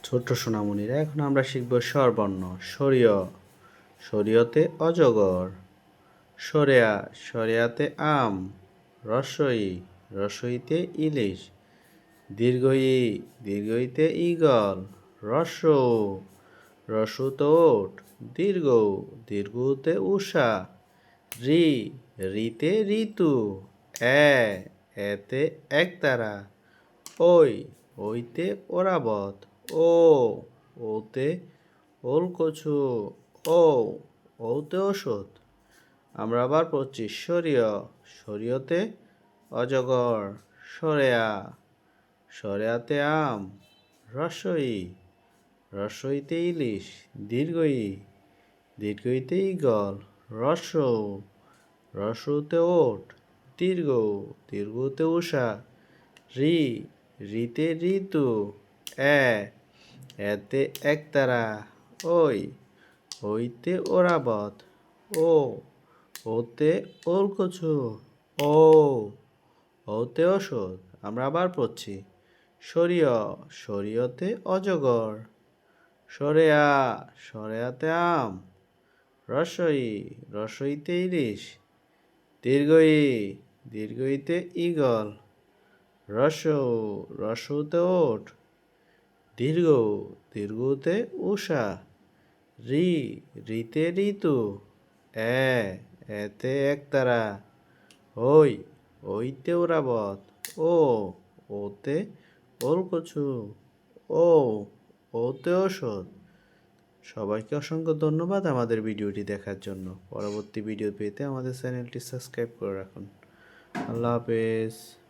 ছোট্ট সোনামণিরা, এখন আমরা শিখব স্বরবর্ণ। সরিয়, সরিয়তে অজগর। সরেয়া, সরেয়াতে আম। রসই, রসইতে ইলিশ। দীর্ঘই, দীর্ঘইতে ঈগল। রস্যৌ, রস্যুতে ওট। দীর্ঘ, দীর্ঘতে উষা। রি, রিতে ঋতু। এতে একতারা। ওই, ওইতে ওরাবত। ও, ওতে ওলকচু। ও, ওতে ওষুধ। আমরা আবার পড়ছি। সরিয়, সরিয়তে অজগর। সরেয়া, সরেয়াতে আম। রসই, রসইতে ইলিশ। দীর্ঘই, দীর্ঘইতে ঈগল। রস্যৌ, রস্যুতে ওট। দীর্ঘ, দীর্ঘতে উষা। রি, রিতে ঋতু। এতে একতারা। ওই, ওইতে ওরাবত। ও, ওতে ওলকচু। ও, ওতে ওষুধ। আমরা আবার পড়ছি। সরিয়, সরিয়তে অজগর। সরেয়া, সরেয়াতে আম। রসই, রসইতে ইলিশ। দীর্ঘই, দীর্ঘইতে ঈগল। রস্যৌ, রস্যুতে ওট। দীর্ঘ, দীর্ঘতে উষা। রি, রিতে ঋতু। এতে একতারা। ওই, ওইতে ওরাবত। ও, ওতে ওলকচু। ও, ওতে ওষুধ। সবাইকে অসংখ্য ধন্যবাদ আমাদের ভিডিওটি দেখার জন্য। পরবর্তী ভিডিও পেতে আমাদের চ্যানেলটি সাবস্ক্রাইব করে রাখুন। আল্লাহ হাফেজ।